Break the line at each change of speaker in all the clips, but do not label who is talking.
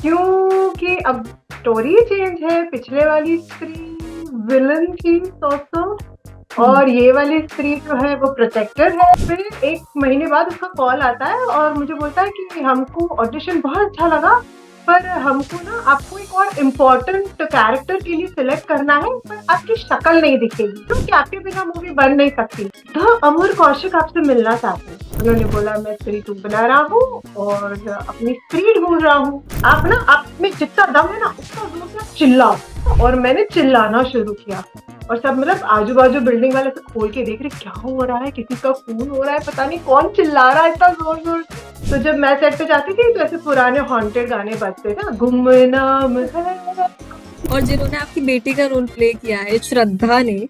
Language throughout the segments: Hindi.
क्योंकि अब स्टोरी चेंज है। पिछले वाली स्त्री विलन थी तो
हम्म।
और ये वाली स्त्री जो है वो प्रोटेक्टर है। फिर 1 महीने बाद उसका कॉल आता है और मुझे बोलता है कि हमको ऑडिशन बहुत अच्छा लगा, पर हमको ना आपको एक और इम्पोर्टेंट कैरेक्टर के लिए सिलेक्ट करना है, पर आपकी शक्ल नहीं दिखेगी क्योंकि आपके बिना मूवी बन नहीं सकती। द अमर कौशिक आपसे मिलना चाहते हैं। उन्होंने बोला मैं स्त्री टू बना रहा हूँ और अपनी स्त्री ढूंढ रहा हूँ। आप ना आप में जितना दम है ना उतना जोर से आप चिल्लाओ। और मैंने चिल्लाना शुरू किया और सब मतलब आजू बाजू बिल्डिंग वाले सब खोल के देख रहे क्या हो रहा है, किसी का खून हो रहा है, पता नहीं कौन चिल्ला रहा है इतना जोर जोर से। तो जब मैं सेट पे जाती थी तो ऐसे पुराने हॉन्टेड गाने बजते थे, गुमनाम है।
और जिन्होंने आपकी बेटी का रोल प्ले किया है, श्रद्धा ने,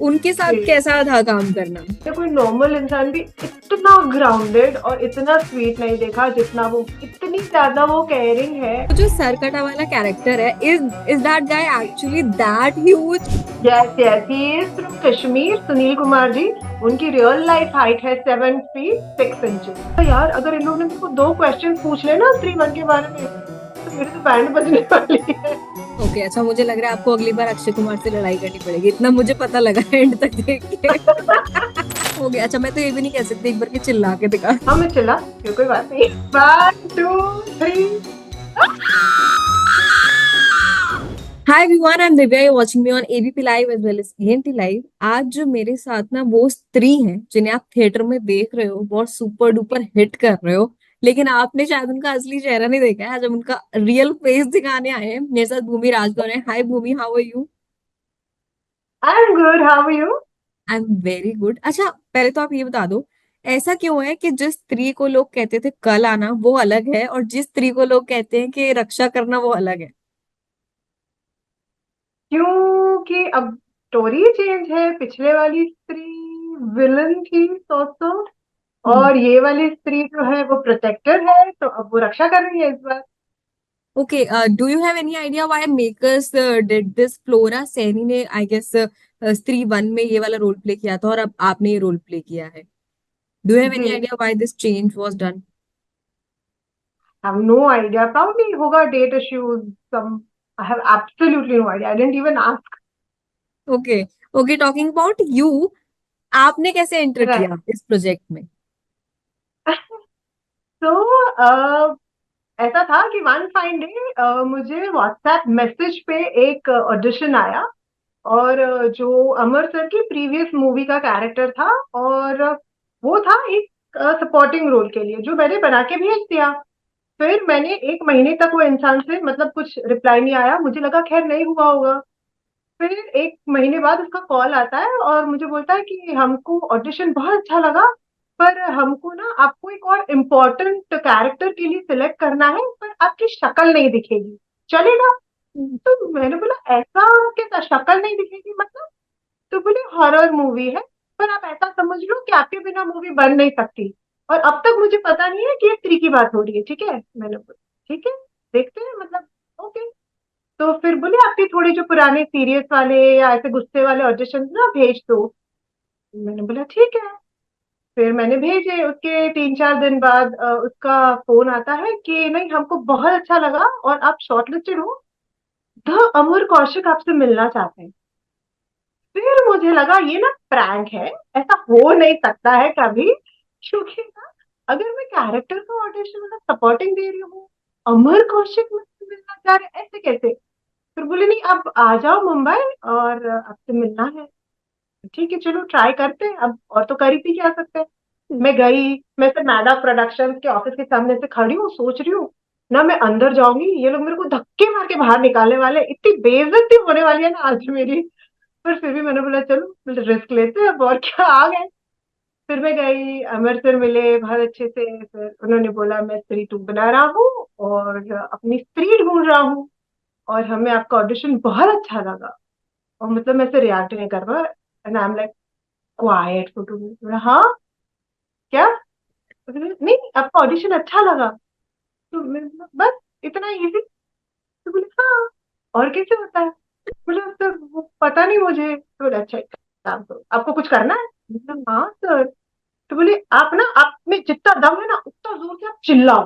उनके साथ कैसा था काम करना?
तो कोई नॉर्मल इंसान भी इतना ग्राउंडेड और इतना स्वीट नहीं देखा जितना वो, इतनी ज्यादा वो केयरिंग है।
तो जो सरकटा वाला कैरेक्टर है, is that guy actually that huge?
Yes yes, he is from Kashmir, Sunil Kumar ji. उनकी रियल लाइफ हाइट है 7 फीट 6 इंचेस। तो यार अगर इन लोगों ने मेरे को 2 क्वेश्चन पूछ लेना स्त्री वन के बारे में तो मेरी तो बैंड बजने वाली है।
ओके, अच्छा, मुझे लग रहा है आपको अगली बार अक्षय कुमार से लड़ाई करनी पड़ेगी, इतना मुझे पता लगा है एंड तक देख के। हो गया। अच्छा, मैं तो ये भी नहीं कह सकती एक बार के चिल्ला के दिखा।
हाँ मैं चिल्ला, कोई बात नहीं। 1 2 3।
Hi everyone, I am Divya, you watching me on ABP live as well as ENT live. आज जो मेरे साथ ना वो स्त्री हैं जिन्हें आप थिएटर में देख रहे हो, बहुत सुपर डुपर हिट कर रहे हो, लेकिन आपने शायद उनका असली चेहरा नहीं देखा है। आज हम उनका रियल फेस दिखाने आए हैं। मेरे साथ भूमि राजभर है। Hi Bhumi, how are you?
I am good, how are you?
I am very good. अच्छा, पहले तो आप ये बता दो, ऐसा क्यों है कि जिस स्त्री को लोग कहते थे कल आना वो अलग है, और जिस स्त्री को लोग कहते हैं कि रक्षा करना वो अलग है?
क्योंकि अब स्टोरी चेंज है। पिछले वाली स्त्री विलन थी तो
हम्म।
और ये वाली स्त्री जो है वो प्रोटेक्टर है, तो अब वो रक्षा कर रही है इस बार।
Okay, do you have any idea why makers did this? Flora Saini ने, आई गेस, स्त्री वन में ये वाला रोल प्ले किया था और अब आपने ये रोल प्ले किया है। डू यू हैव
जी,
any idea why this change was done?
Have no idea, probably होगा date issues some. I have absolutely no idea, I didn't even ask.
Okay. Okay, talking about you, आपने कैसे एंटर किया
राइट।
इस प्रोजेक्ट में?
तो ऐसा था कि वन फाइन डे मुझे व्हाट्सएप मैसेज पे एक ऑडिशन आया और जो अमर सर की प्रीवियस मूवी का कैरेक्टर था और वो था एक सपोर्टिंग रोल के लिए, जो मैंने बना के भेज दिया। फिर मैंने 1 महीने तक वो इंसान से मतलब कुछ रिप्लाई नहीं आया, मुझे लगा खैर नहीं हुआ होगा। फिर 1 महीने बाद उसका कॉल आता है और मुझे बोलता है कि हमको ऑडिशन बहुत अच्छा लगा, पर हमको ना आपको एक और इम्पोर्टेंट कैरेक्टर के लिए सिलेक्ट करना है, पर आपकी शक्ल नहीं दिखेगी, चलेगा? तो मैंने बोला ऐसा कैसा शक्ल नहीं दिखेगी मतलब? तो बोले हॉरर मूवी है, पर आप ऐसा समझ लो कि आपके बिना मूवी बन नहीं सकती। और अब तक मुझे पता नहीं है कि ये स्त्री की बात हो रही है, ठीक है? मैंने बोला ठीक है, देखते हैं मतलब, ओके। तो फिर बोले आपके थोड़े जो पुराने सीरियस वाले या ऐसे गुस्से वाले ऑडिशन ना भेज दो। मैंने बोला ठीक है। फिर मैंने भेजे, उसके 3 4 दिन बाद उसका फोन आता है कि नहीं हमको बहुत अच्छा लगा और आप शॉर्टलिस्टेड हो, द अमर कौशिक आपसे मिलना चाहते हैं। फिर मुझे लगा ये ना प्रैंक है, ऐसा हो नहीं सकता है कभी, क्योंकि ना अगर मैं कैरेक्टर का ऑडिशन मतलब सपोर्टिंग दे रही हूँ, अमर कौशिक मुझसे मिलना चाह रहे, ऐसे कैसे? फिर बोले नहीं आप आ जाओ मुंबई और आपसे मिलना है। ठीक है चलो ट्राई करते हैं, अब और तो कर ही भी क्या सकते हैं। मैं गई, मैं से मैदा प्रोडक्शंस के ऑफिस के सामने से खड़ी हूँ, सोच रही हूँ ना मैं अंदर जाऊंगी ये लोग मेरे को धक्के मार के बाहर निकालने वाले, इतनी बेइज्जती होने वाली है ना आज मेरी। पर फिर भी मैंने बोला चलो रिस्क लेते हैं, अब और क्या, आ गए। फिर मैं गई, अमर सर मिले बहुत अच्छे से। फिर उन्होंने बोला मैं स्त्री टू बना रहा हूँ और अपनी स्त्री ढूंढ रहा हूँ और हमें आपका ऑडिशन बहुत अच्छा लगा। और मतलब मैं से रिएक्ट नहीं कर पाया, and I am like quiet for 2 minute. हाँ क्या? तो बोले, नहीं आपका ऑडिशन अच्छा लगा। तो मैंने बोला, बस इतना इजी? तो बोले हाँ, और कैसे होता है? बोले सर वो पता नहीं मुझे। तो बोले अच्छा एक काम करो, आपको कुछ करना है? मैंने कहा, हाँ सर। तो बोले आप ना आप में जितना दम है ना उतना जोर से आप चिल्लाओ।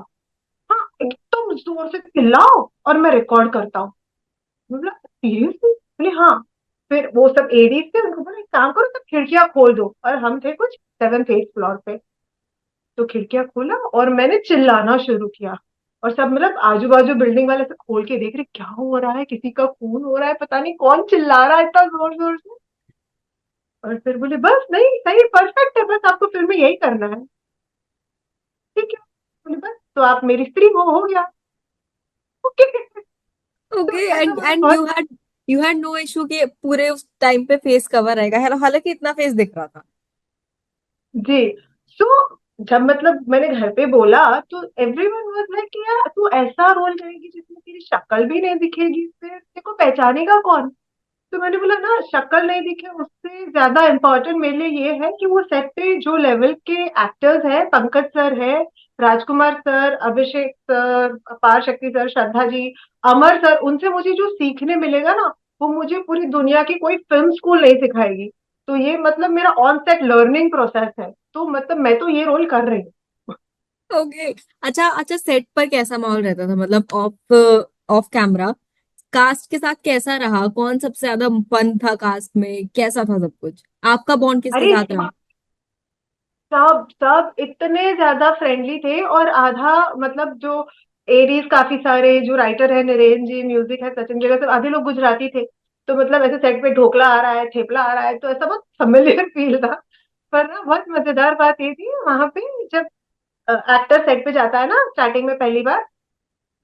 हाँ एकदम तुम जोर से चिल्लाओ और मैं रिकॉर्ड करता हूँ। बोला सीरियसली? बोले हाँ। फिर वो सब एडीज थे, उनको बोला एक काम करो, सब खिड़कियां खोल दो, और हम थे कुछ 7th 8th फ्लोर पे। तो खिड़कियां खोला और मैंने चिल्लाना शुरू किया। और सब मतलब आजू बाजू बिल्डिंग वाले सब खोल के देख रहे क्या हो रहा है, किसी का खून हो रहा है, पता नहीं कौन चिल्ला रहा है इतना जोर जोर से। और फिर बोले बस नहीं सही परफेक्ट है, बस आपको फिल्म में यही करना है। ठीक है। बोले बस तो आप मेरी स्त्री हो गया। ओके। तो
ओके।
ऐसा
एंड
मतलब
एंड
बहुत।
यू हैड नो इशू कि पूरे उस टाइम पे फेस कवर रहेगा, हालांकि इतना फेस दिख रहा था।
जी। सो जब मतलब मैंने घर पे बोला तो एवरीवन वाज लाइक कि यार तू ऐसा रोल करेगी जिसमें तेरी शक्ल भी नहीं दिखेगी, फिर तेरे को पहचानेगा कौन? तो मैंने बोला ना, शक्ल नहीं दिखे उससे ज्यादा इम्पोर्टेंट मेरे लिए ये है कि वो सेट पे जो लेवल के एक्टर्स हैं, पंकज सर है, राजकुमार सर, अभिषेक सर, अपार शक्ति सर, श्रद्धा जी, अमर सर, उनसे मुझे जो सीखने मिलेगा ना, वो मुझे पूरी दुनिया की कोई फिल्म स्कूल नहीं सिखाएगी। तो ये मतलब मेरा ऑन सेट लर्निंग प्रोसेस है, तो मतलब मैं तो ये रोल कर रही हूँ।
ओके। अच्छा अच्छा, सेट पर कैसा माहौल रहता था, मतलब ऑफ ऑफ कैमरा कास्ट के साथ कैसा रहा? कौन सबसे ज्यादा फन था कास्ट में? कैसा था सब कुछ? आपका बॉन्ड किसके
अरे
साथ रहा?
सब सब इतने ज्यादा फ्रेंडली थे, और आधा मतलब जो एडीज काफी सारे, जो राइटर है नरेन जी, म्यूजिक है सचिन जगह, सब आधे लोग गुजराती थे। तो मतलब ऐसे सेट पे ढोकला आ रहा है, थेपला आ रहा है, तो ऐसा बहुत फेमिलियर फील था। पर ना बहुत मजेदार बात ये थी वहां पे, जब एक्टर सेट पे जाता है ना स्टार्टिंग में पहली बार,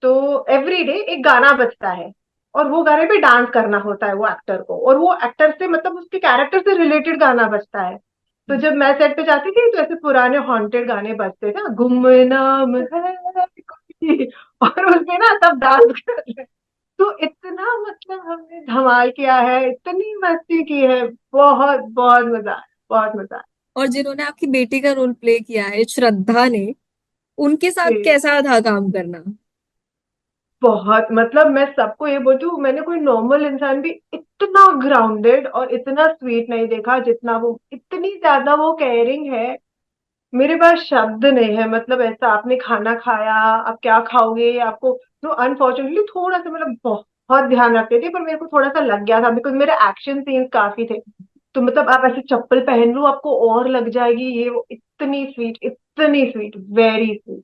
तो एवरी डे एक गाना बजता है, और वो गाने पे डांस करना होता है वो एक्टर को, और वो एक्टर से मतलब उसके कैरेक्टर से रिलेटेड गाना बजता है। तो जब मैं सेट पे जाती थी तो ऐसे पुराने हॉन्टेड गाने बजते थे, गुमनाम है कोई, और उसमें ना सब डांस कर रहे हैं। तो इतना मतलब हमने धमाल किया है, इतनी मस्ती की है, बहुत बहुत मजा आया, बहुत मजा
और जिन्होंने आपकी बेटी का रोल प्ले किया है, श्रद्धा ने, उनके साथ
आया।
कैसा था काम करना?
बहुत मतलब मैं सबको ये बोलती हूँ, मैंने कोई नॉर्मल इंसान भी इतना ग्राउंडेड और इतना स्वीट नहीं देखा जितना वो, इतनी ज्यादा वो केयरिंग है। मेरे पास शब्द नहीं है, मतलब ऐसा आपने खाना खाया, आप क्या खाओगे आपको। तो अनफॉर्चुनेटली थोड़ा सा मतलब बहुत ध्यान रखते थे, पर मेरे को थोड़ा सा लग गया था बिकॉज मेरे एक्शन सीन्स काफी थे। तो मतलब आप ऐसे चप्पल पहन लो आपको और लग जाएगी, ये वो, इतनी स्वीट, वेरी स्वीट।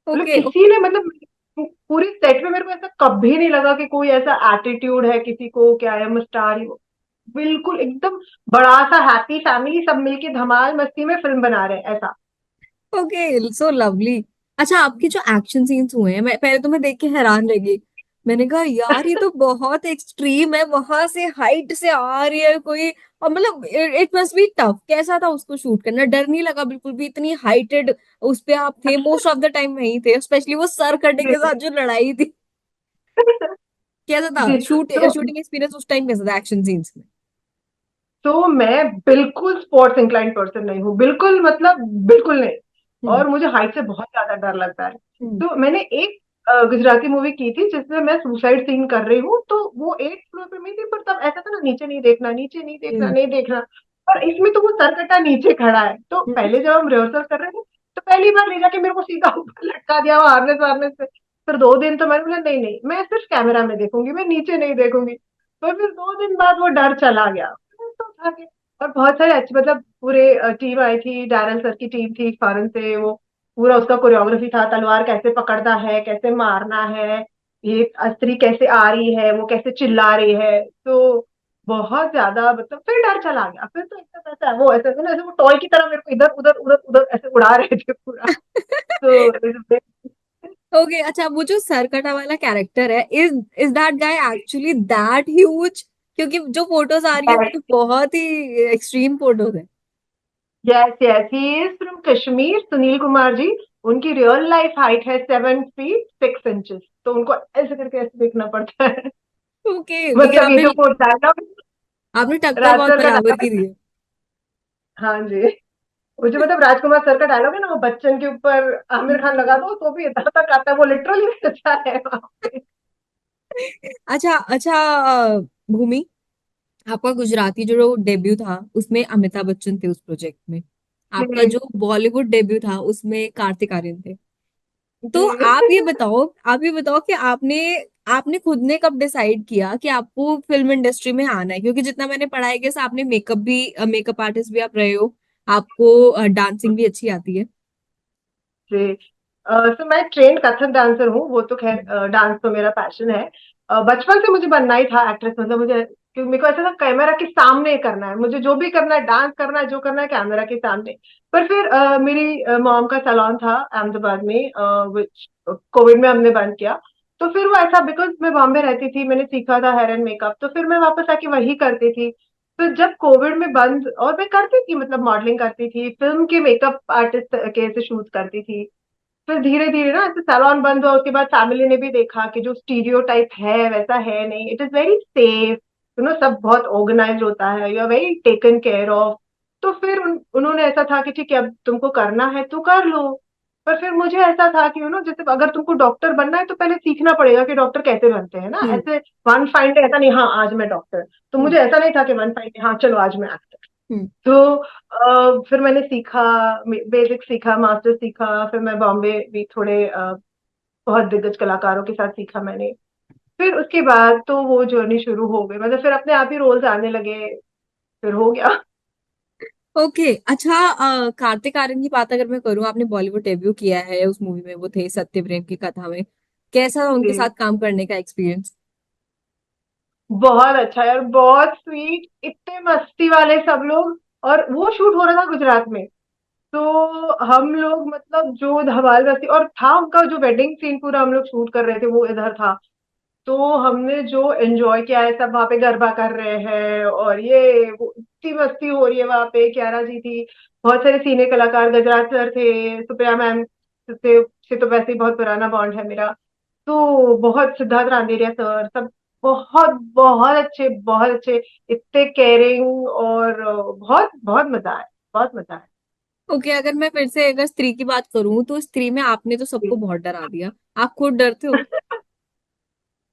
मतलब
ओके।
किसी ने मतलब पूरी सेट में मेरे को ऐसा कभी नहीं लगा कि कोई ऐसा एटीट्यूड है किसी को, क्या है स्टार ही वो। बिल्कुल एकदम बड़ा सा हैप्पी फैमिली, सब मिलके धमाल मस्ती में फिल्म बना रहे हैं ऐसा।
Okay, so lovely. अच्छा, आपके जो एक्शन सीन्स हुए हैं, मैं पहले तो मैं देख के हैरान रह गई। मैंने कहा यार ये तो बहुत एक्सट्रीम है, वहां से हाइट से आ रही है कोई, और मतलब इट मस्ट बी टफ। कैसा था उसको शूट करना? डर नहीं लगा बिल्कुल भी? इतनी हाइटेड उस पे आप थे, मोस्ट ऑफ द टाइम वहीं थे, स्पेशली वो सर कटे
जी
के साथ जो लड़ाई थी। कैसा था
जी। तो
शूटिंग एक्सपीरियंस उस टाइम? कैसा था एक्शन सीन्स में?
तो मैं बिल्कुल स्पोर्ट्स इंक्लाइंड पर्सन नहीं हूँ, बिल्कुल मतलब बिल्कुल नहीं।
हम्म।
और मुझे हाइट से बहुत ज्यादा डर लगता है।
हम्म।
तो मैंने एक गुजराती मूवी की थी जिसमें मैं सुसाइड सीन कर रही हूँ, तो वो 8th फ्लोर पे मैं थी, पर तब ऐसा था ना, नीचे नहीं देखना, नीचे नहीं देखना,
हम्म।
नहीं देखना। और इसमें तो वो सरकटा नीचे खड़ा है, तो
हम्म।
पहले जब हम रिहर्सल कर रहे थे तो पहली बार ले जाके मेरे को सीधा ऊपर लटका दिया वो हार्नेस वार्नेस से। फिर 2 दिन तो मैंने बोला नहीं नहीं, मैं सिर्फ कैमरा में देखूंगी, मैं नीचे नहीं देखूंगी। पर फिर 2 दिन बाद वो डर चला गया, तो उठा के। और बहुत सारे अच्छे मतलब पूरे टीम आई थी, डैरल सर की टीम थी फॉरेन से, वो पूरा उसका कोरियोग्राफी था, तलवार कैसे पकड़ना है, कैसे मारना है, ये अस्त्री कैसे आ रही है, वो कैसे चिल्ला रही है। तो बहुत ज्यादा मतलब फिर डर चला गया, फिर तो ऐसा ऐसा वो ऐसे ऐसे ना, ऐसे वो टॉय की तरह मेरे को इधर उधर उधर उधर ऐसे उड़ा रहे थे पूरा। तो
ओके। अच्छा, वो जो सरकटा वाला कैरेक्टर है, is is that guy actually that huge? क्योंकि जो फोटोज आ रही है वो तो बहुत ही एक्सट्रीम फोटोज है।
Yes yes, he is from Kashmir, Sunil Kumar ji. उनकी रियल लाइफ हाइट है 7 फीट 6 इंचेस, तो उनको ऐसे करके ऐसे देखना पड़ता है।
ओके, लेकिन
मतलब ये
आपने
जो वो डायलॉग
आपने टक्कर
राज
बहुत
सर का
बराबर
डायलॉग
की दी
है।
है।
हाँ जी। वो जो मतलब राजकुमार सर का डायलॉग है ना, वो बच्चन के ऊपर आमिर खान लगा दो तो भी इधर तक आता है, वो लिटरली अच्छा है वहाँ पे।
अच्छा अच्छा। भूमि, आपका गुजराती जो डेब्यू था उसमें अमिताभ बच्चन थे उस प्रोजेक्ट में। आपका जो बॉलीवुड डेब्यू था उसमें कार्तिक आर्यन थे। तो
जी।
आप ये बताओ कि आपने आपने खुद ने कब डिसाइड किया कि आपको फिल्म इंडस्ट्री में आना है, क्योंकि जितना मैंने पढ़ा है कि आपने मेकअप आर्टिस्ट भी आप रहे हो, आपको डांसिंग भी अच्छी आती है।
जी। तो मैं ट्रेन कथक डांसर हूँ, वो तो खैर डांस तो मेरा पैशन है। बचपन से मुझे बनना ही था एक्ट्रेस, मतलब मुझे, क्योंकि मेरे को ऐसा था कैमरा के सामने करना है, मुझे जो भी करना है, डांस करना है, जो करना है कैमरा के सामने। पर फिर मेरी मॉम का सैलून था अहमदाबाद में, विच कोविड में हमने बंद किया। तो फिर वो ऐसा, बिकॉज मैं बॉम्बे रहती थी, मैंने सीखा था हेयर एंड मेकअप, तो फिर मैं वापस आके वही करती थी। तो जब कोविड में बंद, और मैं करती थी, मतलब मॉडलिंग करती थी, फिल्म के मेकअप आर्टिस्ट के से शूट करती थी। फिर धीरे धीरे ना ऐसे सैलून बंद हुआ, उसके बाद फैमिली ने भी देखा कि जो स्टीरियो टाइप है वैसा है नहीं, इट इज वेरी सेफ, सब बहुत ऑर्गेनाइज होता है, you are very taken care of. तो फिर उन्होंने ऐसा था कि ठीक है, अब तुमको करना है तो कर लो। पर फिर मुझे ऐसा था कि जैसे अगर तुमको डॉक्टर बनना है तो पहले सीखना पड़ेगा कि डॉक्टर कैसे बनते हैं ना,
हम्म।
ऐसे वन फाइन डे ऐसा नहीं, हाँ आज मैं डॉक्टर। तो
हम्म।
मुझे ऐसा नहीं था कि वन फाइन डे हाँ चलो आज मैं एक्टर।
हम्म।
तो फिर मैंने सीखा, बेसिक सीखा, मास्टर सीखा, फिर मैं बॉम्बे भी थोड़े बहुत दिग्गज कलाकारों के साथ सीखा मैंने। फिर उसके बाद तो वो जर्नी शुरू हो गई, मतलब फिर अपने आप ही रोल्स आने लगे, फिर हो गया।
ओके, अच्छा, कार्तिक आर्यन की बात अगर मैं करूं, आपने बॉलीवुड डेब्यू किया है, उस मूवी में वो थे सत्य प्रेम की कथा में। कैसा था उनके साथ
जी,
काम करने का एक्सपीरियंस?
बहुत अच्छा यार, बहुत स्वीट, इतने मस्ती वाले सब लोग। और वो शूट हो रहा था गुजरात में, तो हम लोग मतलब जो धमाल मस्ती, और था उनका जो वेडिंग सीन पूरा हम लोग शूट कर रहे थे वो इधर था। तो हमने जो एंजॉय किया है, सब वहां पे गरबा कर रहे हैं, और ये वो इतनी मस्ती हो रही है वहां पे, क्यारा जी थी, बहुत सारे सीने कलाकार, गजराज सर थे, सुप्रिया मैम से तो वैसे ही बहुत पुराना बॉन्ड है मेरा। तो बहुत, सिद्धार्थ रांदेरिया सर, सब बहुत बहुत अच्छे, बहुत अच्छे, इतने केयरिंग, और बहुत बहुत मजा आया, बहुत मजा आया।
ओके, अगर मैं फिर से अगर स्त्री की बात करूं, तो स्त्री में आपने तो सबको बहुत डरा दिया। आप खुद डरते हो?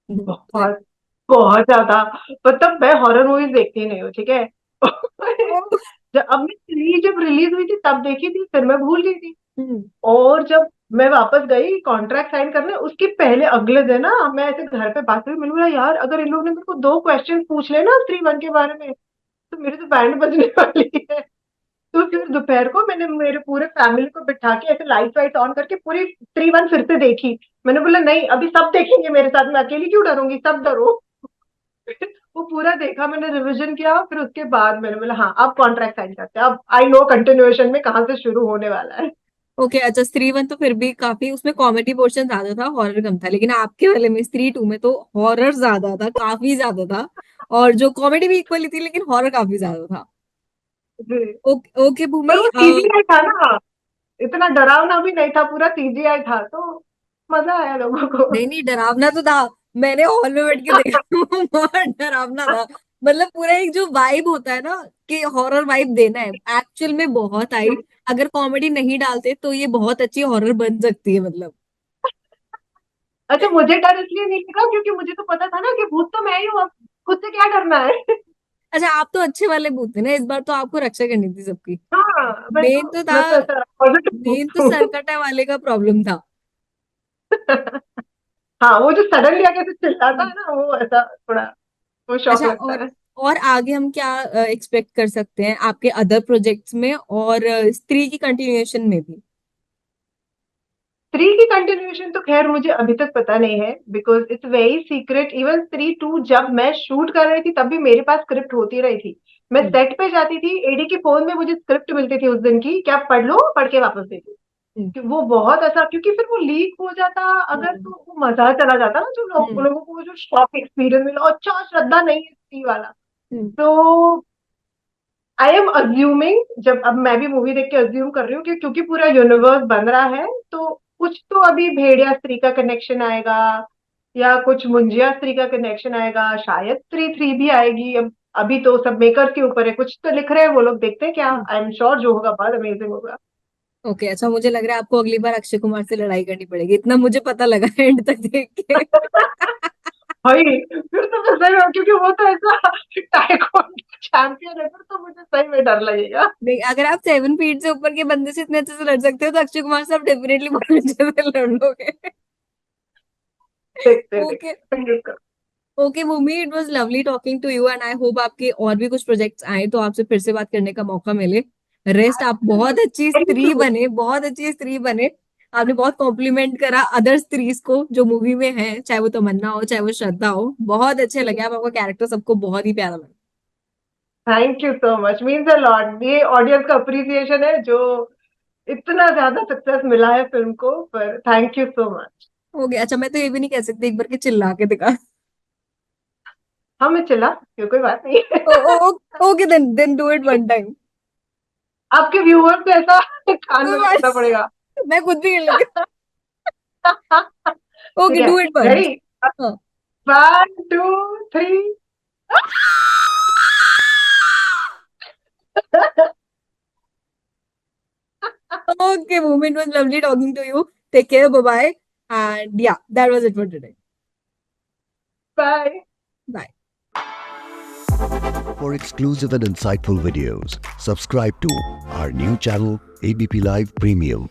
बहुत, बहुत ज्यादा। मतलब मैं हॉरर मूवीज देखती नहीं हूँ, ठीक है। अब मैं थ्री जब रिलीज हुई थी तब देखी थी, फिर मैं भूल गई थी।
हम्म।
और जब मैं वापस गई कॉन्ट्रैक्ट साइन करने, उसके पहले अगले दिन ना मैं ऐसे घर पे बात हुई, मैंने बोला यार अगर इन लोगों ने मेरे को दो क्वेश्चन पूछ ले ना स्त्री वन के बारे में, तो मेरी तो बैंड बजने वाली है। तो फिर दोपहर को मैंने मेरे पूरे फैमिली को बिठा के ऐसे लाइट वाइट ऑन करके पूरी स्त्री वन फिर से देखी। मैंने बोला नहीं, अभी सब देखेंगे मेरे साथ, मैं अकेली क्यों डरूंगी, सब डरो। वो पूरा देखा मैंने, रिवीजन किया, फिर उसके बाद मैंने बोला हाँ अब कॉन्ट्रैक्ट साइन करते हैं, अब आई नो कंटिन्यूएशन में कहाँ से शुरू होने वाला है।
ओके, अच्छा, स्त्री वन तो फिर भी काफी, उसमें कॉमेडी पोर्शन ज्यादा था, हॉरर कम था, लेकिन आपके वाले में स्त्री टू में तो हॉरर ज्यादा था, काफी ज्यादा था। और जो कॉमेडी भी इक्वली थी, लेकिन हॉरर काफी ज्यादा था।
जी।
ओके, ओके भूमि।
पर वो सीजीआई था ना, इतना डरावना भी नहीं था, पूरा सीजीआई था, तो मजा आया लोगों को।
नहीं नहीं, डरावना तो था। मैंने हॉल में बैठ के देखा बहुत डरावना था। मतलब पूरा एक जो वाइब होता है ना, कि हॉरर वाइब देना है, एक्चुअल में बहुत आई। अगर कॉमेडी नहीं डालते तो ये बहुत अच्छी हॉरर बन सकती है, मतलब।
अच्छा, मुझे डर इसलिए नहीं लगा क्योंकि मुझे तो पता था ना कि भूत तो मैं ही हूँ, अब खुद से क्या करना है।
अच्छा, आप तो अच्छे वाले भूत थे ना, इस बार तो आपको रक्षा करनी थी सबकी।
हाँ,
मेन तो था,
मैं तो ऐसा पॉजिटिव
मेन तो
हूँ।
सरकटा वाले का प्रॉब्लम था।
हाँ, वो जो सडनली आके ऐसे चिल्लाता है ना, वो ऐसा थोड़ा, वो शौक
अच्छा,
लगता है।
और आगे हम क्या एक्सपेक्ट कर सकते हैं आपके अदर प्रोजेक्ट्स में, और स्त्री की कंटिन्यूएशन में भी?
थ्री की कंटिन्यूएशन तो खैर मुझे अभी तक पता नहीं है, because it's very secret. Even three two जब मैं शूट कर रही थी तब भी मेरे पास स्क्रिप्ट होती रही थी। मैं
हम्म।
सेट पे जाती थी, एडी के फोन में मुझे स्क्रिप्ट मिलती थी उस दिन की, क्या पढ़ लो, पढ़ के वापस दे दो।
हम्म।
कि वो बहुत ऐसा, क्योंकि फिर वो लीक हो जाता अगर,
हम्म।
तो वो मजा चला जाता ना, जो
हम्म।
लोगों को वो जो शॉक एक्सपीरियंस मिला, अच्छा श्रद्धा नहीं है थ्री वाला।
हम्म।
तो आई एम अज्यूमिंग, जब अब मैं भी मूवी देख के अज्यूम कर रही हूँ कि क्योंकि पूरा यूनिवर्स बन रहा है, तो कुछ तो अभी भेड़िया स्त्री का कनेक्शन आएगा, या कुछ मुंजिया स्त्री का कनेक्शन आएगा, शायद स्त्री थ्री भी आएगी। अब अभी तो सब मेकर्स के ऊपर है, कुछ तो लिख रहे हैं वो लोग, देखते हैं क्या,
हम्म।
आई एम श्योर जो होगा बहुत अमेजिंग होगा।
ओके, अच्छा, मुझे लग रहा है आपको अगली बार अक्षय कुमार से लड़ाई करनी पड़ेगी, इतना मुझे पता लगा एंड तक देख के।
भाई फिर तो मैं सही हूँ, क्योंकि वो तो ऐसा टाइकोंडो चैंपियन है तो मुझे सही में डर लगेगा।
नहीं, अगर आप 7 फीट से ऊपर के बंदे से इतने अच्छे से लड़ सकते हो तो अक्षय कुमार से आप डेफिनेटली बहुत अच्छे से लड़ लोगे।
देखते हैं,
ओके।
देखते हैं, fingers.
Okay Bhumi, it was lovely talking to you and I hope आपके और भी कुछ प्रोजेक्ट्स आए तो आपसे फिर से बात करने का मौका मिले। रेस्ट, आप बहुत अच्छी
थैंक
स्त्री
यू।
बने, बहुत अच्छी स्त्री बने। आपने बहुत कॉम्प्लीमेंट करा अदर स्त्रीज को जो मूवी में है, चाहे वो तमन्ना हो चाहे वो श्रद्धा हो। बहुत अच्छे लगे, आप आपका कैरेक्टर सबको बहुत ही प्यारा लगा।
Thank you so much, means a lot. ये ऑडियंस का अप्रिसिएशन है जो इतना ज्यादा सक्सेस मिला है फिल्म को, पर थैंक यू सो मच।
हो गया। अच्छा, मैं तो ये भी नहीं कह सकती एक बार के चिल्ला के दिखा।
हाँ, मैं चिल्ला सकती हूँ, कोई बात नहीं है।
Oh, oh, okay, then do it one time.
आपके व्यूअर्स को ऐसा कान में रखना पड़ेगा।
मैं खुद भी कर लेती हूँ।
ठीक
ओके,
है,
do it one.
Ready? 1 2 3।
Okay, Bhumi, it was lovely talking to you. Take care, bye bye. And yeah, that was it for today.
Bye.
Bye.
For exclusive and insightful videos, subscribe to our new channel ABP Live Premium.